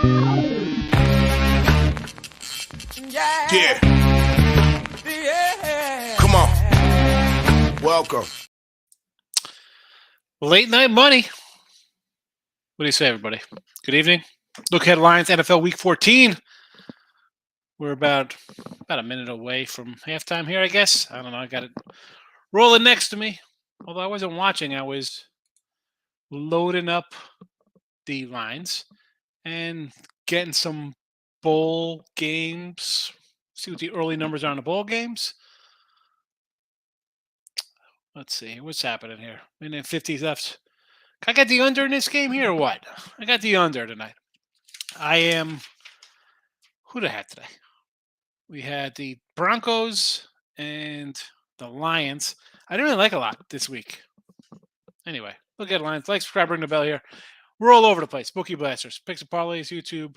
Yeah. Come on. Welcome. Late night money. What do you say, everybody? Good evening. Look headlines, NFL Week 14. We're about a minute away from halftime here, I guess. I don't know. I got it rolling next to me. Although I wasn't watching, I was loading up the lines and getting some bowl games. See what the early numbers are on the bowl games. Let's see. What's happening here? Minute 50 left. Can I get the under in this game here or what? I got the under tonight. I am. Who do I have today? We had the Broncos and the Lions. I didn't really like a lot this week. Anyway, look at Lions. Like, subscribe, ring the bell here. We're all over the place. Bookie Blasters, Picks and Parlays, YouTube,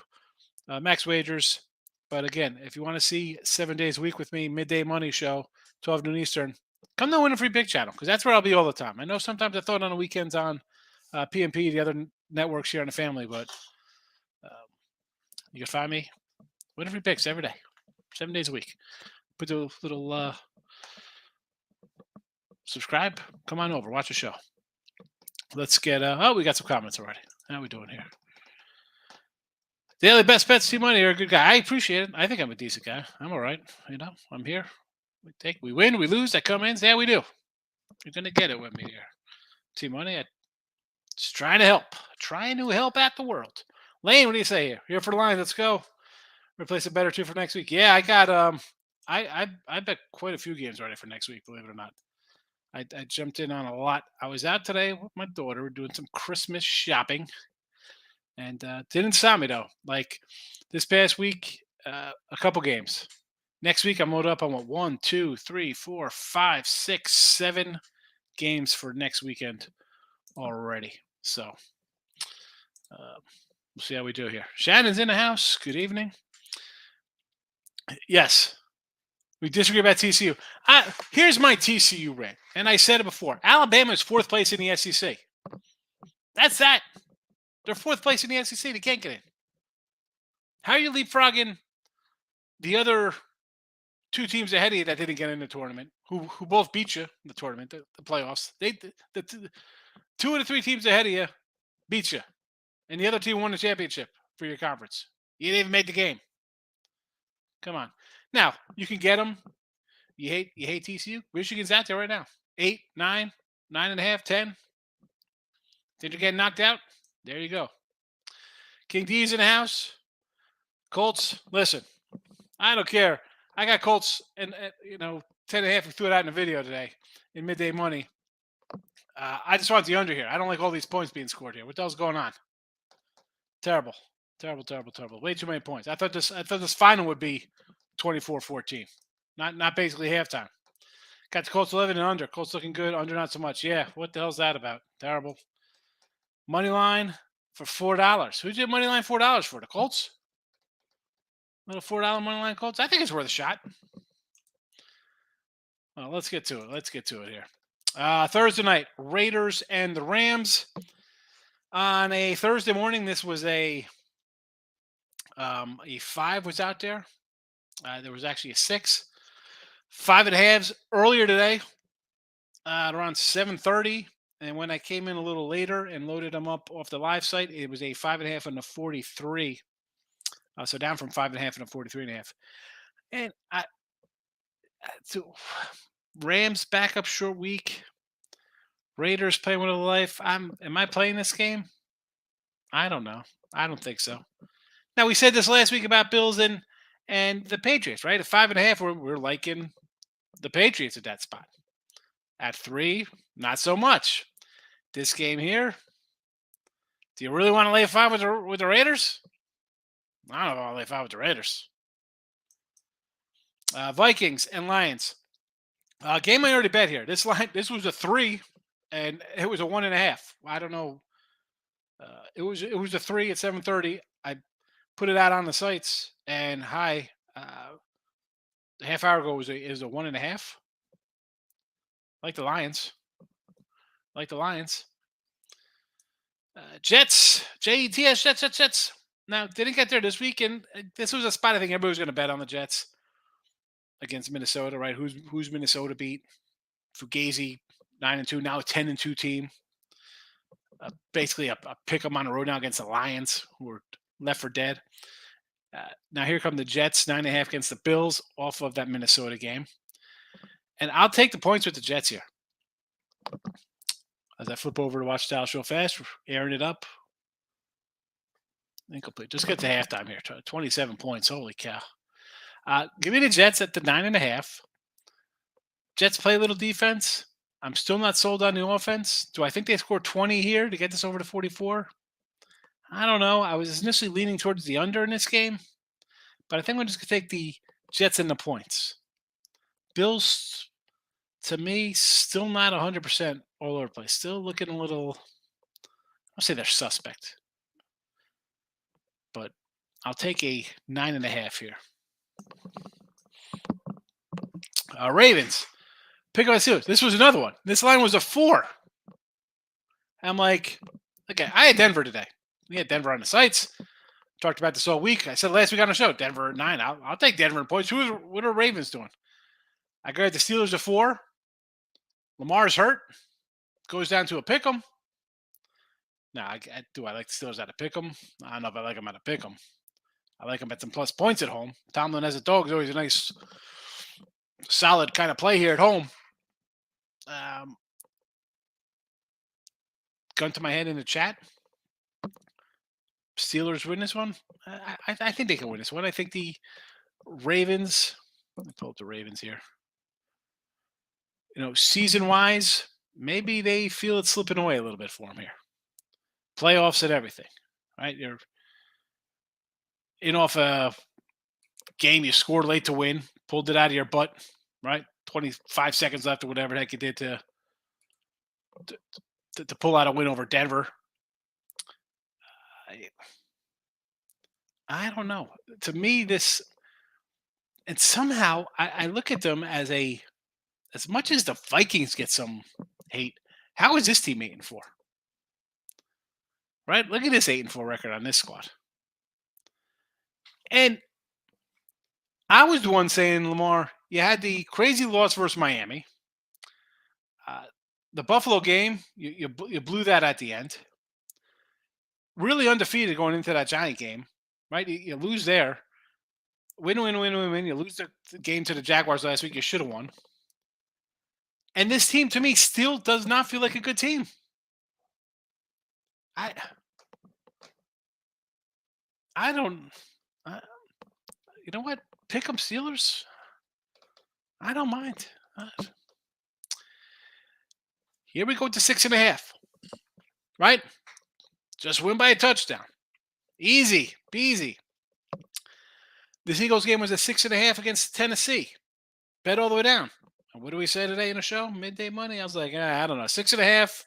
Max Wagers. But again, if you want to see 7 days a week with me, Midday Money Show, 12 noon Eastern, come to Winning Free Big Channel because that's where I'll be all the time. I know sometimes I throw it on the weekends on PMP, the other networks here in the family, but you can find me Winning Free Picks every day, 7 days a week. Put a little subscribe. Come on over. Watch the show. Let's get. We got some comments already. How are we doing here? Daily Best Bets, T-Money, you're a good guy. I appreciate it. I think I'm a decent guy. I'm all right. I'm here. We win, we lose. I come in. Yeah, we do. You're going to get it with me here. T-Money, I'm just trying to help. Trying to help out the world. Lane, what do you say here? Here for the line. Let's go. Replace a better two for next week. Yeah, I got I bet quite a few games already for next week, believe it or not. I jumped in on a lot. I was out today with my daughter. We're doing some Christmas shopping. And didn't stop me, though. Like this past week, a couple games. Next week, I'm loaded up on 1, 2, 3, 4, 5, 6, 7 games for next weekend already. So we'll see how we do here. Shannon's in the house. Good evening. Yes. We disagree about TCU. Here's my TCU rant, and I said it before. Alabama is 4th place in the SEC. That's that. They're 4th place in the SEC. They can't get in. How are you leapfrogging the other 2 teams ahead of you that didn't get in the tournament, who both beat you in the tournament, the playoffs? The 2 of the 3 teams ahead of you beat you, and the other team won the championship for your conference. You didn't even make the game. Come on. Now, you can get them. You hate TCU? Michigan's out there right now. 8, 9, 9.5, 10. Did you get knocked out? There you go. King D's in the house. Colts, listen. I don't care. I got Colts and 10.5. We threw it out in the video today in Midday Money. I just want the under here. I don't like all these points being scored here. What the hell's going on? Terrible. Way too many points. I thought this final would be 24-14. Not basically halftime. Got the Colts 11 and under. Colts looking good. Under not so much. Yeah, what the hell's that about? Terrible. Money line for $4. Who did money line $4 for? The Colts? Little $4 money line Colts? I think it's worth a shot. Well, let's get to it here. Thursday night, Raiders and the Rams. On a Thursday morning, this was a 5 was out there. There was actually a 6. 5.5s earlier today, around 7:30. And when I came in a little later and loaded them up off the live site, it was a 5.5 and a 43. So down from 5.5 and a 43.5. And so Rams backup short week. Raiders playing with a life. Am I playing this game? I don't know. I don't think so. Now we said this last week about Bills and the Patriots, right? At 5.5, we're liking the Patriots at that spot. At 3, not so much. This game here, do you really want to lay a 5 with the Raiders? I don't want to lay 5 with the Raiders. Vikings and Lions. Game I already bet here. This was a 3, and it was a 1.5. I don't know. It was a 3 at 7:30. I put it out on the sites, and a half hour ago is a 1.5. Like the Lions. Jets. Jets. Now, didn't get there this week, and this was a spot I think everybody was going to bet on the Jets against Minnesota, right? Who's Minnesota beat? Fugazi 9-2, now a 10-2 team. Basically, a pick 'em on the road now against the Lions, who are left for dead. Now here come the Jets, 9.5 against the Bills, off of that Minnesota game, and I'll take the points with the Jets here. As I flip over to watch Dallas real fast, airing it up. Incomplete. Just get to halftime here. 27 points. Holy cow. Give me the Jets at the 9.5. Jets play a little defense. I'm still not sold on the offense. Do I think they score 20 here to get this over to 44? I don't know. I was initially leaning towards the under in this game, but I think I'm just going to take the Jets and the points. Bills, to me, still not 100% all over the place. Still looking a little, I'll say they're suspect. But I'll take a 9.5 here. Ravens. Pick up a This was another one. This line was a 4. I'm like, okay, I had Denver today. We had Denver on the sites. Talked about this all week. I said last week on the show, Denver at 9. I'll take Denver in points. What are Ravens doing? I got the Steelers at 4. Lamar's hurt. Goes down to a pick 'em. Now, do I like the Steelers out of pick 'em? I don't know if I like them out of pick 'em. I like them at some plus points at home. Tomlin as a dog is always a nice, solid kind of play here at home. Gun to my head in the chat. Steelers win this one. I think they can win this one. I think the Ravens. Let me pull up the Ravens here. Season wise, maybe they feel it slipping away a little bit for them here. Playoffs and everything, right? You're in off a game you scored late to win, pulled it out of your butt, right? 25 seconds left or whatever the heck you did to pull out a win over Denver. I don't know. To me, this, and somehow I look at them as much as the Vikings get some hate, how is this team 8-4? Right? Look at this 8-4 record on this squad. And I was the one saying, Lamar, you had the crazy loss versus Miami. The Buffalo game, you blew that at the end. Really undefeated going into that Giant game, right? You lose there. Win. You lose the game to the Jaguars last week. You should have won. And this team, to me, still does not feel like a good team. I don't. You know what? Pick 'em Steelers. I don't mind. Here we go to 6.5. Right? Just win by a touchdown. Easy peasy. This Eagles game was a 6.5 against Tennessee. Bet all the way down. And what do we say today in the show? Midday money. I was like, I don't know. 6.5.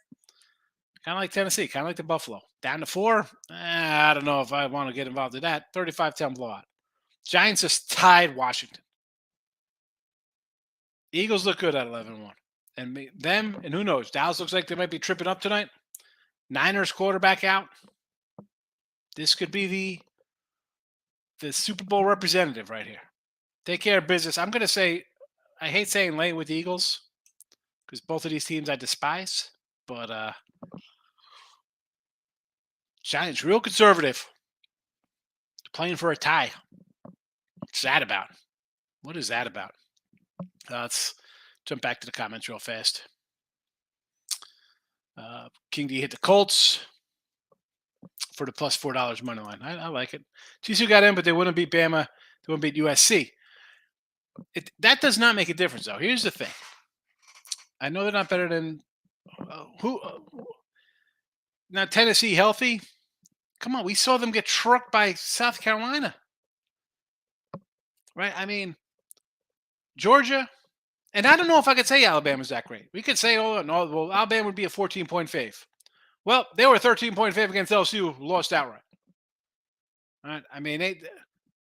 Kind of like Tennessee. Kind of like the Buffalo. Down to 4. I don't know if I want to get involved in that. 35-10 blowout. Giants just tied Washington. Eagles look good at 11-1. And them, and who knows? Dallas looks like they might be tripping up tonight. Niners quarterback out. This could be the Super Bowl representative right here. Take care of business. I'm going to say, I hate saying late with the Eagles because both of these teams I despise, but Giants real conservative. Playing for a tie. What's that about? What is that about? Let's jump back to the comments real fast. King D hit the Colts for the plus $4 money line. I like it. TCU got in, but they wouldn't beat Bama. They wouldn't beat USC. That does not make a difference, though. Here's the thing. I know they're not better than who. Now, Tennessee healthy. Come on, we saw them get trucked by South Carolina. Right? I mean, Georgia. And I don't know if I could say Alabama's that great. We could say, oh, no, well, Alabama would be a 14-point fave. Well, they were a 13-point fave against LSU, who lost outright. All right? I mean,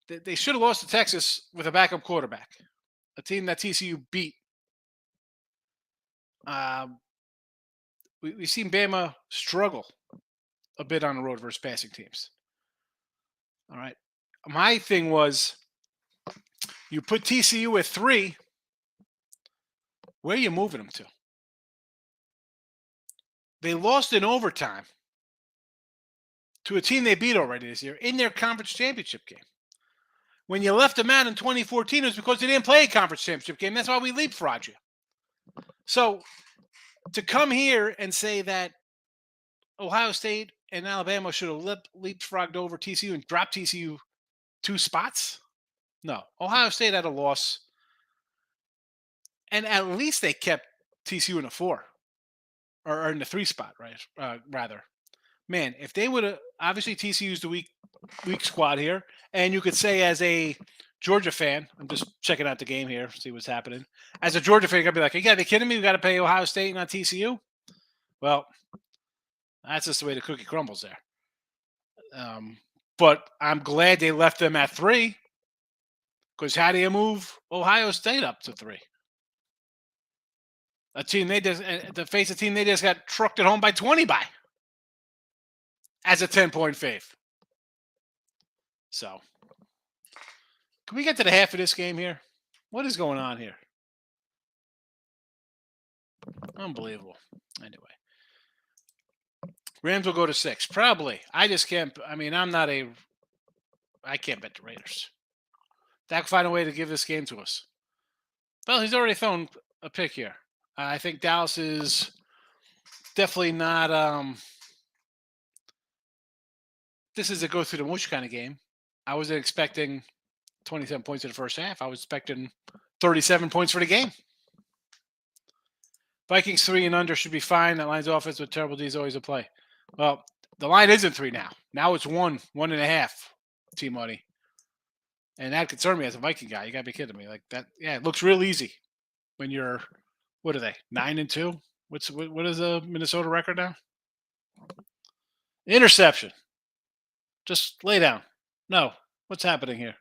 they should have lost to Texas with a backup quarterback, a team that TCU beat. We've seen Bama struggle a bit on the road versus passing teams. All right. My thing was you put TCU at 3. Where are you moving them to? They lost in overtime to a team they beat already this year in their conference championship game. When you left them out in 2014, it was because they didn't play a conference championship game. That's why we leapfrogged you. So to come here and say that Ohio State and Alabama should have leapfrogged over TCU and dropped TCU 2 spots? No. Ohio State had a loss, and at least they kept TCU in a 4 or in the 3 spot, right? Rather, man, if they would have obviously TCU's the weak squad here, and you could say as a Georgia fan, I'm just checking out the game here, see what's happening. As a Georgia fan, you're gonna be like, "Yeah, they kidding me? We got to pay Ohio State, not TCU." Well, that's just the way the cookie crumbles there. But I'm glad they left them at 3 because how do you move Ohio State up to 3? A team they just to face a team they just got trucked at home by 20 by as a 10-point fave. So, can we get to the half of this game here? What is going on here? Unbelievable. Anyway, Rams will go to 6 probably. I just can't. I mean, I can't bet the Raiders. Dak will find a way to give this game to us. Well, he's already thrown a pick here. I think Dallas is definitely not. This is a go through the motion kind of game. I wasn't expecting 27 points in the first half. I was expecting 37 points for the game. Vikings 3 and under should be fine. That line's offense with terrible D is always a play. Well, the line isn't 3 now. Now it's 1.5. Team money. And that concerned me as a Viking guy. You gotta be kidding me. Like that, yeah, it looks real easy when you're what are they? 9-2? What is the Minnesota record now? Interception. Just lay down. No. What's happening here?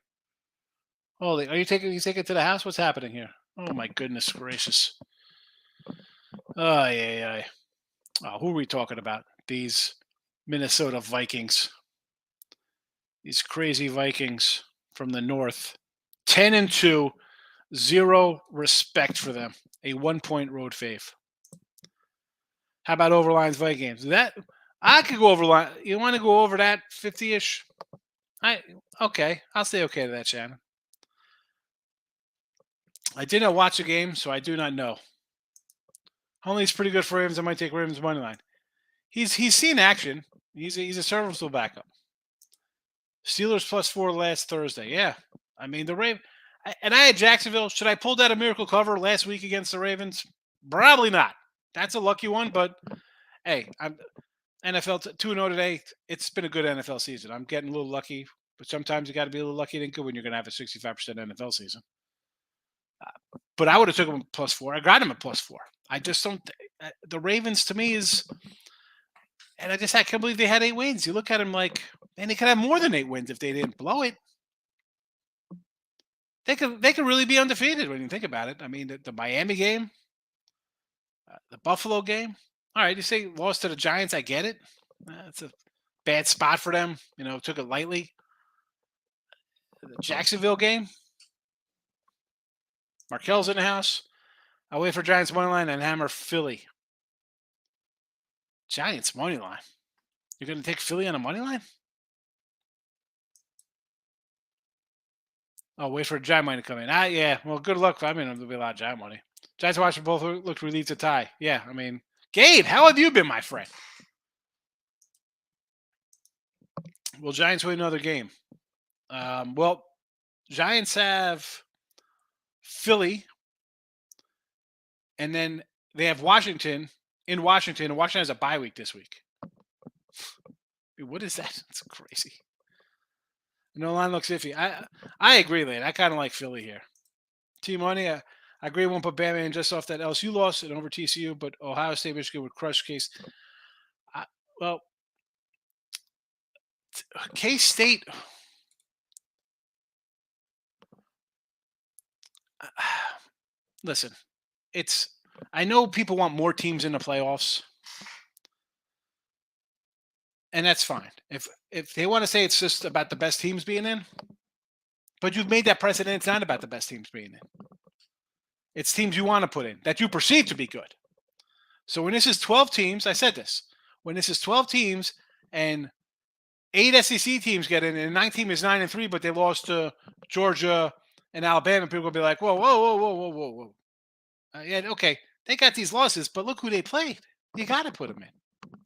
Holy, are you taking it to the house? What's happening here? Oh my goodness gracious. Oh yeah. Oh, who are we talking about? These Minnesota Vikings. These crazy Vikings from the north. 10-2, 0 respect for them. A 1-point road fave. How about Overline's Vikings? That I could go over line. You want to go over that 50-ish? Okay. I'll stay okay to that, Shannon. I did not watch the game, so I do not know. Huntley's pretty good for Ravens. I might take Ravens money line. He's seen action. He's a serviceable backup. Steelers +4 last Thursday. Yeah, I mean the Ravens. And I had Jacksonville. Should I pull out a miracle cover last week against the Ravens? Probably not. That's a lucky one, but hey, I'm NFL 2-0 today. It's been a good NFL season. I'm getting a little lucky, but sometimes you got to be a little lucky and good when you're going to have a 65% NFL season. But I would have took him +4. I got him at +4. I just don't. The Ravens to me is, and I can't believe they had 8 wins. You look at them like, man, they could have more than 8 wins if they didn't blow it. They could really be undefeated when you think about it. I mean, the Miami game, the Buffalo game. All right, you say lost to the Giants. I get it. It's a bad spot for them. Took it lightly. The Jacksonville game. Markel's in the house. I'll wait for Giants money line and hammer Philly. Giants money line. You're going to take Philly on a money line? Oh, wait for a Giant money to come in. Yeah. Well, good luck. I mean, there'll be a lot of Giant money. Giants watching both looked relieved to tie. Yeah, I mean, Gabe, how have you been, my friend? Will Giants win another game? Well, Giants have Philly, and then they have Washington in Washington, and Washington has a bye week this week. Dude, what is that? It's crazy. No line looks iffy. I agree, Lane. I kind of like Philly here. T-Money, I agree. I won't put Batman just off that LSU loss and over TCU, but Ohio State, Michigan would crush Case. Well, K-State. Listen, I know people want more teams in the playoffs. and that's fine. If they want to say it's just about the best teams being in, but you've made that precedent. It's not about the best teams being in. It's teams you want to put in that you perceive to be good. So when this is 12 teams, I said this. When this is 12 teams and 8 SEC teams get in, and 9 team is 9-3, but they lost to Georgia and Alabama, people will be like, whoa, whoa, whoa, whoa, whoa, whoa, whoa. Yeah, okay, they got these losses, but look who they played. You got to put them in.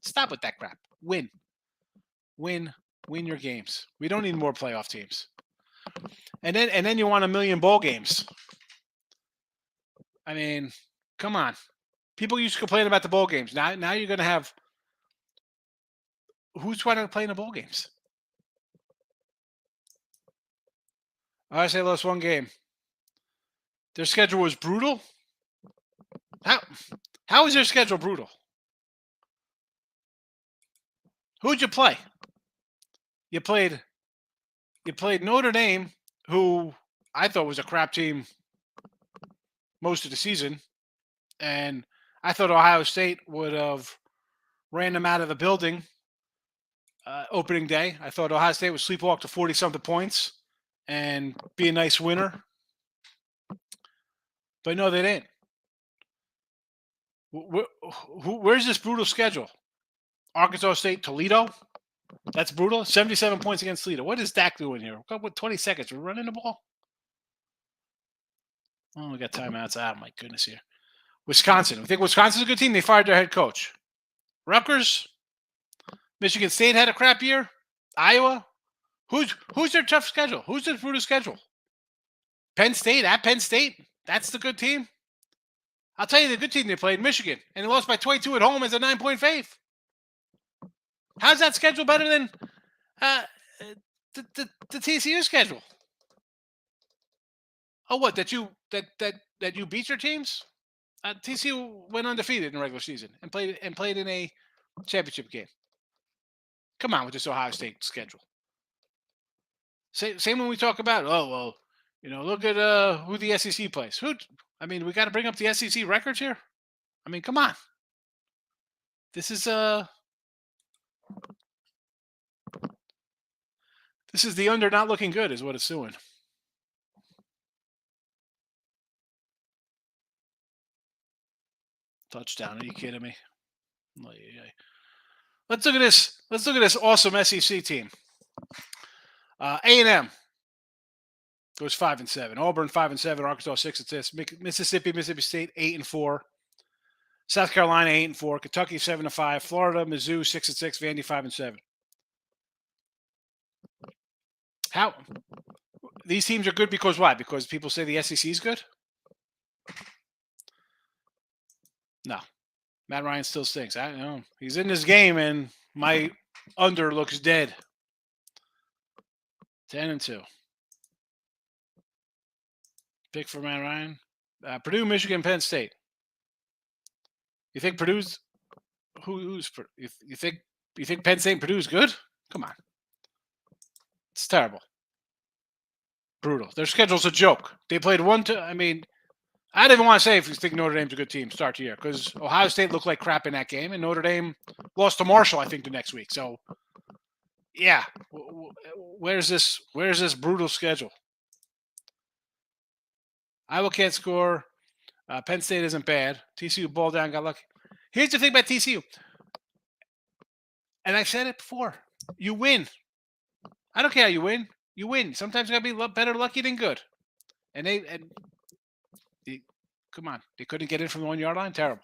Stop with that crap. Win your games. We don't need more playoff teams. And then you want a million bowl games. I mean, come on. People used to complain about the bowl games. Now you're going to have who's trying to play in the bowl games? I say lost one game. Their schedule was brutal. How is their schedule brutal? Who'd you play? You played Notre Dame, who I thought was a crap team most of the season, and I thought Ohio State would have ran them out of the building opening day. I thought Ohio State would sleepwalk to 40-something points and be a nice winner. But no, they didn't. Where's this brutal schedule? Arkansas State, Toledo? That's brutal. 77 points against Toledo. What is Dak doing here? With 20 seconds, we're running the ball. Oh, we got timeouts. Oh, my goodness here. Wisconsin. I think Wisconsin's a good team. They fired their head coach. Rutgers? Michigan State had a crap year. Iowa? Who's their tough schedule? Who's their brutal schedule? Penn State at Penn State? That's the good team? I'll tell you the good team they played, Michigan. And they lost by 22 at home as a 9-point fave. How's that schedule better than the TCU schedule? Oh, what? That you beat your teams? TCU went undefeated in the regular season and played in a championship game. Come on with this Ohio State schedule. Same when we talk about look at who the SEC plays. We got to bring up the SEC records here. I mean, come on. This is the under not looking good is what it's doing. Touchdown. Are you kidding me? Let's look at this. Let's look at this awesome SEC team. A&M goes 5-7. Auburn 5-7. Arkansas 6-6. Mississippi State 8-4. South Carolina 8-4. Kentucky 7-5. Florida, Mizzou 6-6. Vandy 5-7. How these teams are good because why? Because people say the SEC is good? No. Matt Ryan still stinks. I don't know. He's in this game and my under looks dead. 10-2. Pick for Matt Ryan. Purdue, Michigan, Penn State. You think Purdue's who's you think Penn State and Purdue's good? Come on. It's terrible. Brutal. Their schedule's a joke. They played I don't even want to say if you think Notre Dame's a good team start the year because Ohio State looked like crap in that game, and Notre Dame lost to Marshall, I think, the next week. So, yeah, where's this brutal schedule? Iowa can't score. Penn State isn't bad. TCU ball down, got lucky. Here's the thing about TCU, and I've said it before: you win. I don't care how you win. You win. Sometimes you gotta be better lucky than good. And come on, they couldn't get in from the 1-yard line. Terrible.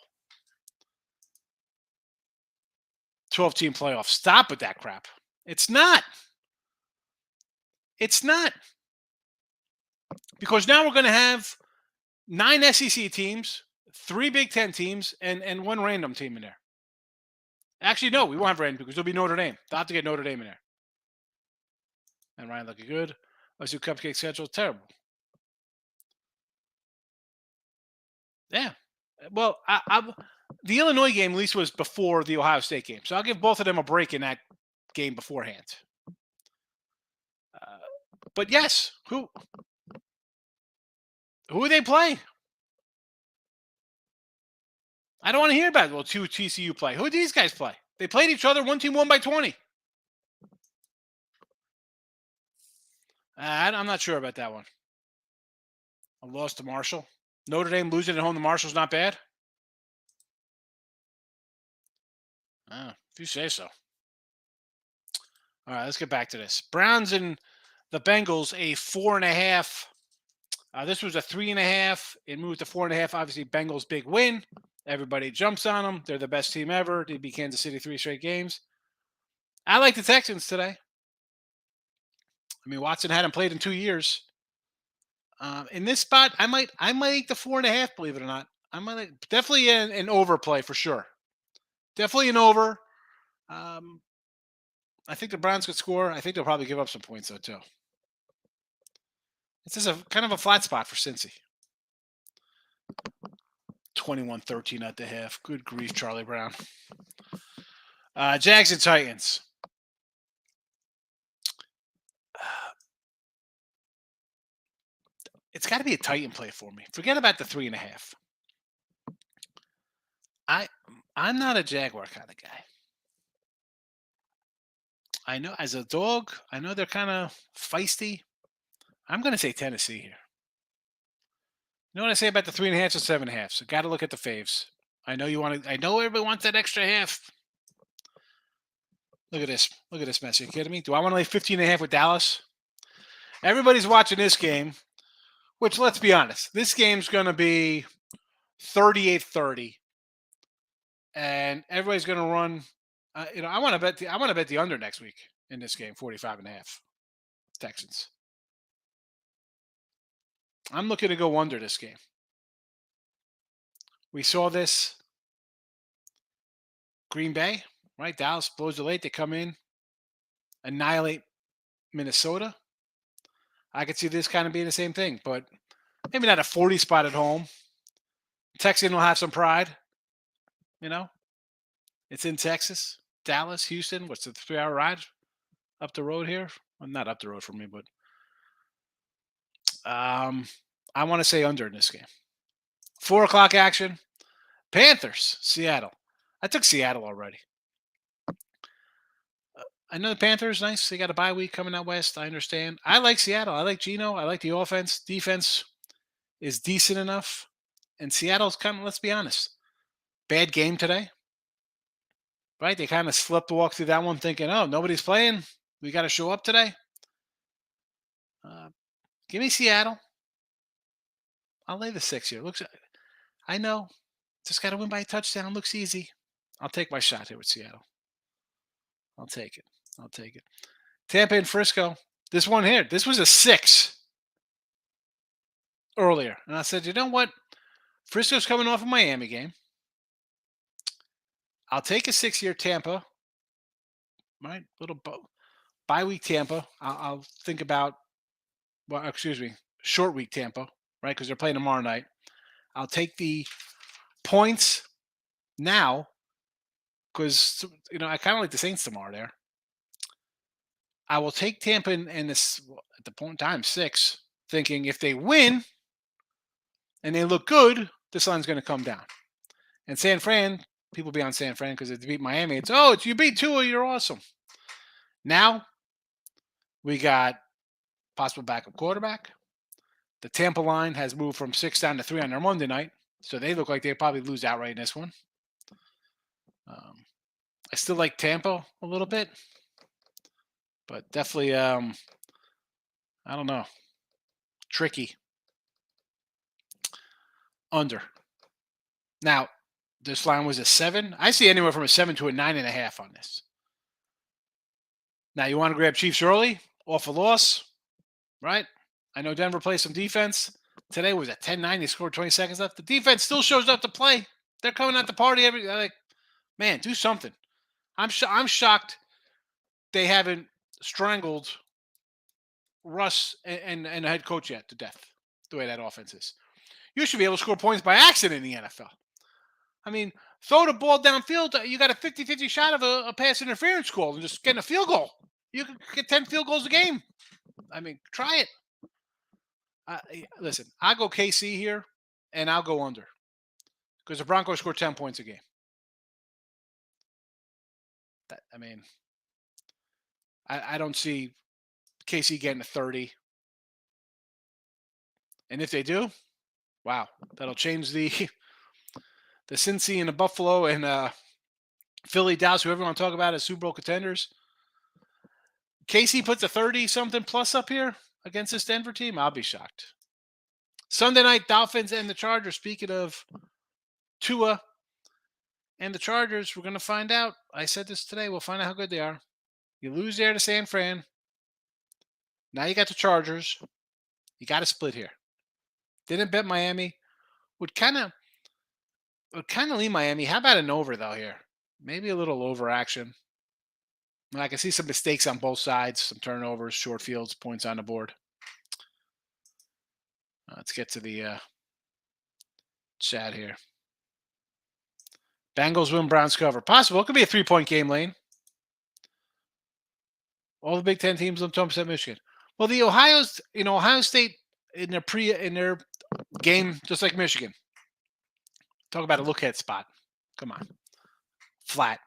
12-team playoff. Stop with that crap. It's not. It's not. Because now we're going to have 9 SEC teams, 3 Big Ten teams, and 1 random team in there. Actually, no, we won't have random because there'll be Notre Dame. They'll have to get Notre Dame in there. And Ryan looking good. Let's do cupcake schedule. Terrible. Yeah. Well, the Illinois game at least was before the Ohio State game. So I'll give both of them a break in that game beforehand. But yes, who do they play? I don't want to hear about it. Well, 2 TCU play. Who did these guys play? They played each other. One team won by 20. I'm not sure about that one. A loss to Marshall. Notre Dame losing at home to Marshall's not bad. If you say so. All right, let's get back to this. Browns and the Bengals, a 4.5. This was a 3.5. It moved to 4.5. Obviously, Bengals big win. Everybody jumps on them. They're the best team ever. They beat Kansas City 3 straight games. I like the Texans today. I mean, Watson hadn't played in 2 years. In this spot, I might take the 4.5. Believe it or not, I might definitely an overplay for sure. Definitely an over. Um, I think the Browns could score. I think they'll probably give up some points though too. This is a kind of a flat spot for Cincy. 21-13 at the half. Good grief, Charlie Brown. Jags and Titans. It's got to be a Titan play for me. Forget about the 3.5. I'm not a Jaguar kind of guy. I know as a dog, I know they're kind of feisty. I'm going to say Tennessee here. You know what I say about the 3.5 and 7.5? So got to look at the faves. I know you want to. I know everybody wants that extra half. Look at this. Look at this mess. Are you kidding me? Do I want to lay 15.5 with Dallas? Everybody's watching this game, which let's be honest, this game's going to be 38-30, and everybody's going to run. I want to bet the under next week in this game, 45.5. Texans. I'm looking to go under this game. We saw this. Green Bay, right? Dallas blows the late. They come in, annihilate Minnesota. I could see this kind of being the same thing, but maybe not a 40 spot at home. Texan will have some pride. You know, it's in Texas, Dallas, Houston. What's the 3-hour ride up the road here? Well, not up the road for me, but I want to say under in this game. 4 o'clock action. Panthers, Seattle. I took Seattle already. I know the Panthers, nice. They got a bye week coming out west. I understand. I like Seattle. I like Geno. I like the offense. Defense is decent enough. And Seattle's kind of, let's be honest, bad game today. Right? They kind of slept walk through that one thinking, oh, nobody's playing. We got to show up today. Give me Seattle. I'll lay the 6 here. I know. Just got to win by a touchdown. Looks easy. I'll take my shot here with Seattle. I'll take it. Tampa and Frisco. This one here. This was a 6 earlier. And I said, you know what? Frisco's coming off a Miami game. I'll take a 6 here, Tampa. Right? Little bye week Tampa. I'll think about, short week Tampa, right? Because they're playing tomorrow night. I'll take the points now because, I kind of like the Saints tomorrow there. I will take Tampa in this, at the point in time, 6, thinking if they win and they look good, this line's going to come down. And San Fran, people be on San Fran because they beat Miami. It's you beat Tua, you're awesome. Now we got possible backup quarterback. The Tampa line has moved from 6 down to 3 on their Monday night, so they look like they probably lose outright in this one. I still like Tampa a little bit, but definitely, I don't know, tricky. Under. Now, this line was a 7. I see anywhere from a 7 to a 9.5 on this. Now, you want to grab Chiefs early off a loss, right? I know Denver plays some defense. Today was a 10-9. They scored 20 seconds left. The defense still shows up to play. They're coming out to party man, do something. I'm shocked they haven't strangled Russ and the head coach yet to death, the way that offense is. You should be able to score points by accident in the NFL. I mean, throw the ball downfield. You got a 50-50 shot of a pass interference call and just getting a field goal. You can get 10 field goals a game. I mean, try it. Listen, I'll go KC here, and I'll go under. Because the Broncos score 10 points a game. I don't see KC getting to 30. And if they do, wow, that'll change the the Cincy and the Buffalo and Philly, Dallas, whoever you want to talk about as Super Bowl contenders. Casey puts a 30 something plus up here against this Denver team. I'll be shocked. Sunday night, Dolphins and the Chargers. Speaking of Tua and the Chargers, we're going to find out. I said this today. We'll find out how good they are. You lose there to San Fran. Now you got the Chargers. You got to split here. Didn't bet Miami. Would kind of lean Miami. How about an over though here? Maybe a little over action. I can see some mistakes on both sides, some turnovers, short fields, points on the board. Let's get to the chat here. Bengals win, Browns cover. Possible. It could be a 3-point game, Lane. All the Big Ten teams live 10% Michigan. Well, the Ohio State in their game, just like Michigan. Talk about a look ahead spot. Come on. Flat.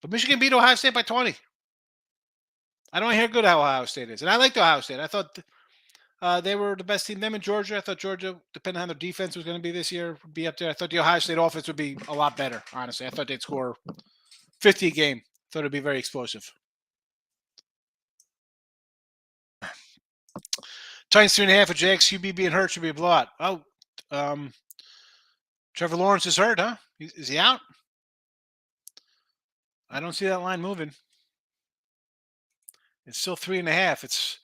But Michigan beat Ohio State by 20. I don't hear good how Ohio State is. And I liked Ohio State. I thought they were the best team. Them and Georgia. I thought Georgia, depending on their defense was going to be this year, would be up there. I thought the Ohio State offense would be a lot better, honestly. I thought they'd score 50 a game. Thought it'd be very explosive. Titans 3.5 with JXQB being hurt should be a blowout. Oh, Trevor Lawrence is hurt, huh? Is he out? I don't see that line moving. It's still 3.5.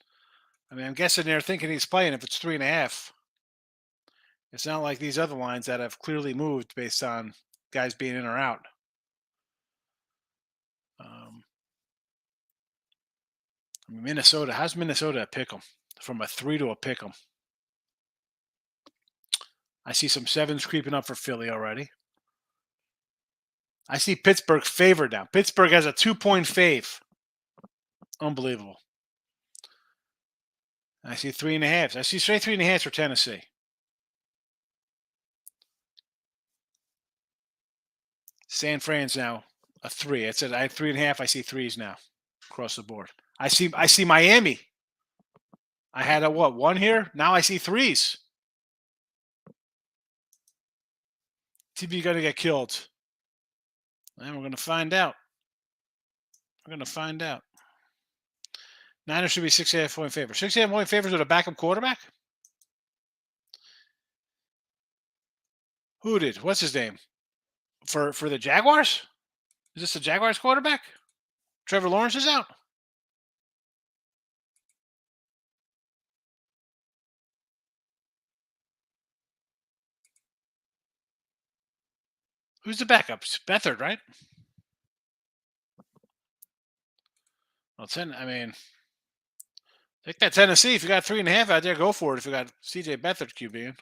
I'm guessing they're thinking he's playing if it's 3.5. It's not like these other lines that have clearly moved based on guys being in or out. Minnesota. How's Minnesota a pick 'em? From a 3 to a pick 'em. I see some 7s creeping up for Philly already. I see Pittsburgh favored now. Pittsburgh has a 2-point fave. Unbelievable. I see 3.5. I see straight 3.5 for Tennessee. San Fran's now a 3. It said I had 3.5. I see 3s now across the board. I see Miami. I had a 1 here. Now I see 3s. TB going to get killed. And we're going to find out. Niners should be 6.5 point favor. 6.5 point favors with a backup quarterback? Who did? What's his name? For the Jaguars? Is this the Jaguars quarterback? Trevor Lawrence is out. Who's the backup? Beathard, right? Well, take that Tennessee. If you got 3.5 out there, go for it. If you got CJ Beathard QB.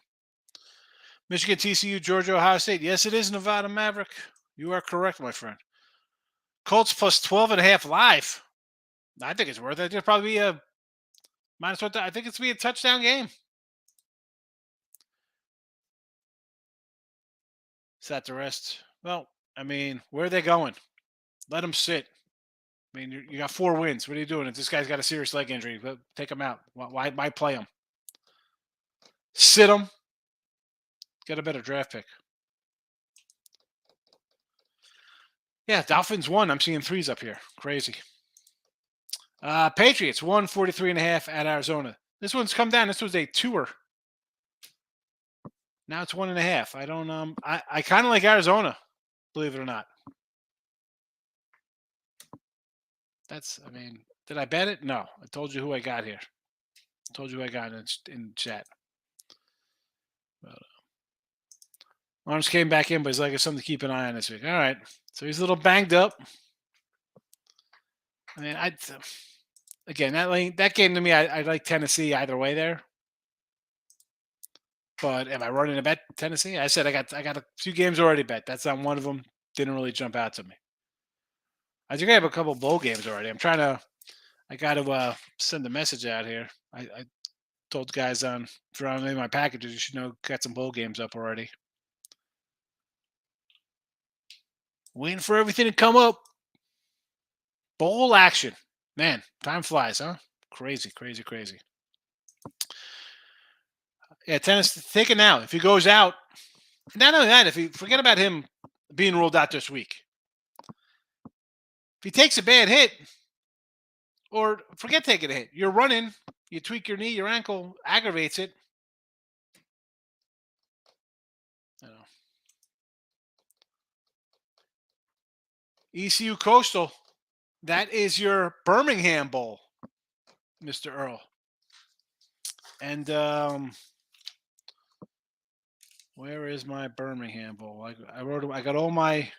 Michigan, TCU, Georgia, Ohio State. Yes, it is Nevada Maverick. You are correct, my friend. Colts plus 12.5 live. I think it's worth it. There'll probably be a minus one. I think it's going to be a touchdown game. Sat the rest. Well, where are they going? Let them sit. You got 4 wins. What are you doing? If this guy's got a serious leg injury, take him out. Why play him? Sit him. Get a better draft pick. Yeah, Dolphins 1. I'm seeing 3s up here. Crazy. Patriots 143.5 at Arizona. This one's come down. This was a 2er. Now it's 1.5. I don't. I kind of like Arizona, believe it or not. Did I bet it? No. I told you who I got here. I told you who I got in chat. But, Lawrence came back in, but he's like, it's something to keep an eye on this week. All right. So he's a little banged up. Again, that game to me, I like Tennessee either way there. But am I running a bet Tennessee? I said I got a few games already bet. That's on one of them. Didn't really jump out to me. I think I have a couple bowl games already. I got to send a message out here. I told guys if you're on any of my packages, you should know got some bowl games up already. Waiting for everything to come up. Bowl action. Man, time flies, huh? Crazy, crazy, crazy. Yeah, Tennessee, take it now. If he goes out, not only that, if he forget about him being ruled out this week. If he takes a bad hit, or forget taking a hit, you're running, you tweak your knee, your ankle, aggravates it. You know. ECU Coastal, that is your Birmingham Bowl, Mr. Earl. And where is my Birmingham Bowl? I wrote. I got all my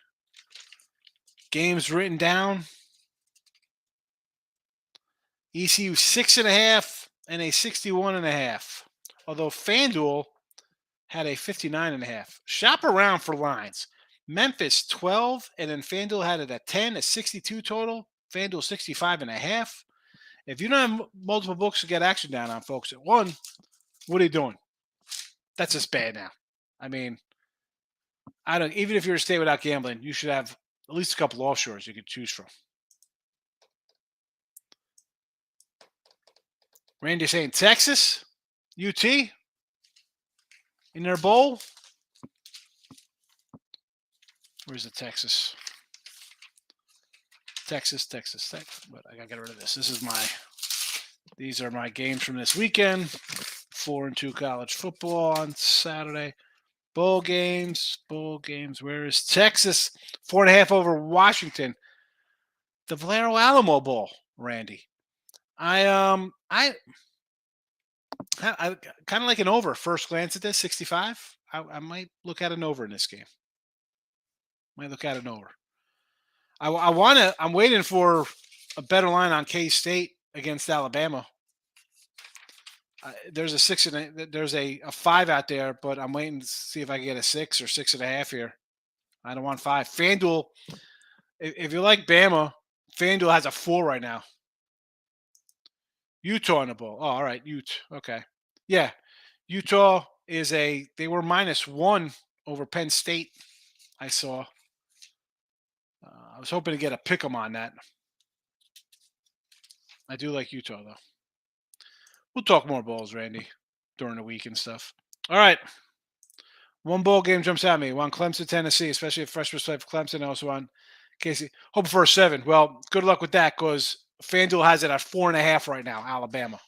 games written down. ECU 6.5 and a 61.5. Although FanDuel had a 59.5. Shop around for lines. Memphis 12, and then FanDuel had it at 10, a 62 total. FanDuel 65.5. If you don't have multiple books to get action down on, folks, at one, what are you doing? That's just bad now. I mean, I don't. Even if you're to stay without gambling, you should have at least a couple offshores you could choose from. Randy saying Texas, UT in their bowl. Where's the Texas? Texas. But I gotta get rid of this. These are my games from this weekend. 4-2 college football on Saturday. Bowl games. Where is Texas? 4.5 over Washington. The Valero Alamo Bowl, Randy. I kind of like an over first glance at this 65. I might look at an over in this game. I'm waiting for a better line on K-State against Alabama. There's a 6 and there's a 5 out there, but I'm waiting to see if I can get a 6 or 6.5 here. I don't want 5. FanDuel, if you like Bama, FanDuel has a 4 right now. Utah in the bowl. Oh, all right, Okay, yeah, Utah they were -1 over Penn State. I saw. I was hoping to get a pick 'em on that. I do like Utah though. We'll talk more bowls, Randy, during the week and stuff. All right. One bowl game jumps at me. One Clemson, Tennessee, especially if freshman play for Clemson. I also want Casey. Hoping for a 7. Well, good luck with that because FanDuel has it at 4.5 right now, Alabama.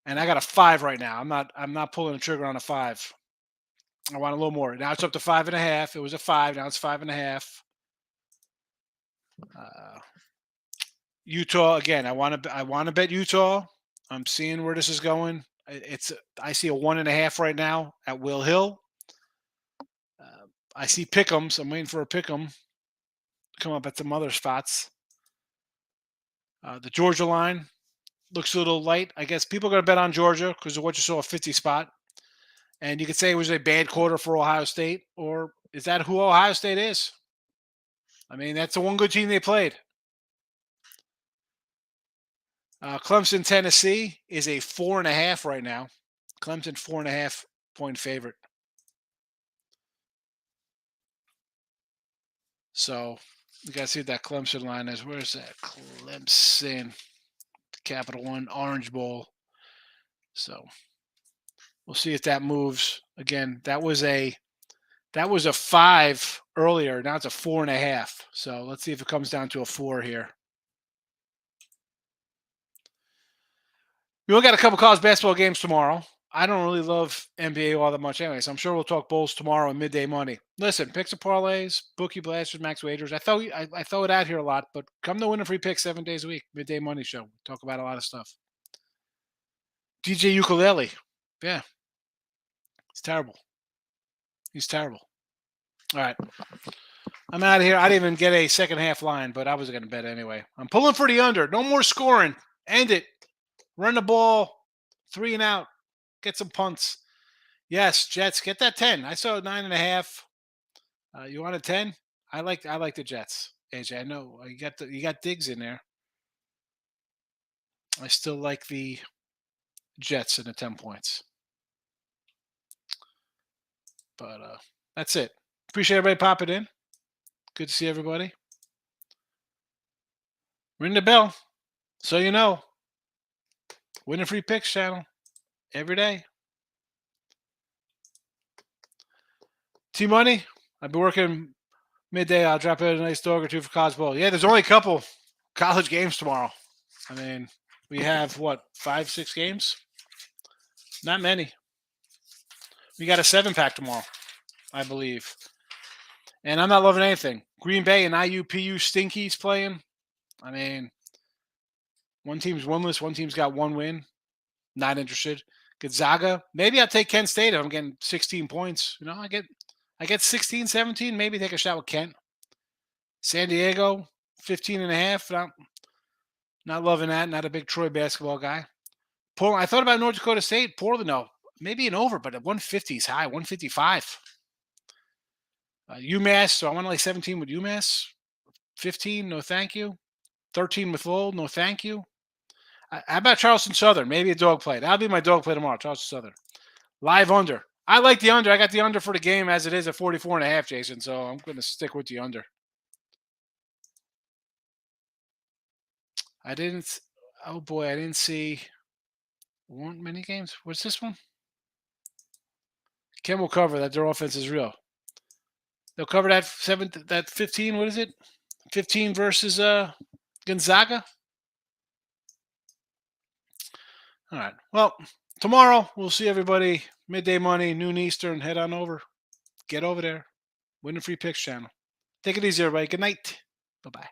And I got a 5 right now. I'm not pulling the trigger on a 5. I want a little more. Now it's up to 5.5. It was a 5. Now it's 5.5. Utah again. I want to bet Utah. I'm seeing where this is going. I see a 1.5 right now at Will Hill. I see pick'ems. I'm waiting for a pick'em to come up at some other spots. The Georgia line looks a little light. I guess people are going to bet on Georgia because of what you saw a 50 spot. And you could say it was a bad quarter for Ohio State, or is that who Ohio State is? I mean, that's the one good team they played. Clemson, Tennessee is a 4.5 right now. Clemson 4.5 point favorite. So you got to see what that Clemson line is. Where's that? Clemson, Capital One, Orange Bowl. So we'll see if that moves. Again, that was a 5 earlier. Now it's a 4.5. So let's see if it comes down to a 4 here. We only got a couple college basketball games tomorrow. I don't really love NBA all that much anyway, so I'm sure we'll talk bowls tomorrow and midday money. Listen, picks and parlays, bookie blasters, max wagers. I throw it out here a lot, but come to Win a Free Pick 7 days a week, midday money show. Talk about a lot of stuff. DJ Ukulele. Yeah. He's terrible. All right. I'm out of here. I didn't even get a second half line, but I was going to bet anyway. I'm pulling for the under. No more scoring. End it. Run the ball. 3 and out. Get some punts. Yes, Jets. Get that 10. I saw 9.5. You want a 10? I like the Jets. AJ, I know you got Diggs in there. I still like the Jets in the 10 points. But that's it. Appreciate everybody popping in. Good to see everybody. Ring the bell so you know. Win a Free Picks channel. every day. T-Money, I've been working midday. I'll drop in a nice dog or two for college ball. Yeah, there's only a couple college games tomorrow. I mean, we have, what, 5, 6 games? Not many. We got a 7-pack tomorrow, I believe. And I'm not loving anything. Green Bay and IUPU Stinkies playing. I mean, one team's winless, one team's got 1 win. Not interested. Gonzaga, maybe I'll take Kent State if I'm getting 16 points. You know, I get 16, 17, maybe take a shot with Kent. San Diego, 15 and a half. Not loving that. Not a big Troy basketball guy. Portland, I thought about North Dakota State. Portland, no. Maybe an over, but at 150 is high, 155. UMass, so I want like 17 with UMass. 15, no thank you. 13 with Lowell, no thank you. How about Charleston Southern? Maybe a dog play. That'll be my dog play tomorrow, Charleston Southern. Live under. I like the under. I got the under for the game as it is at 44 and a half, Jason, so I'm going to stick with the under. I didn't see. Weren't many games. What's this one? Ken will cover that their offense is real. They'll cover that 15. What is it? 15 versus Gonzaga. All right. Well, tomorrow we'll see everybody. Midday money, noon Eastern. Head on over. Get over there. Win the free picks channel. Take it easy, everybody. Good night. Bye-bye.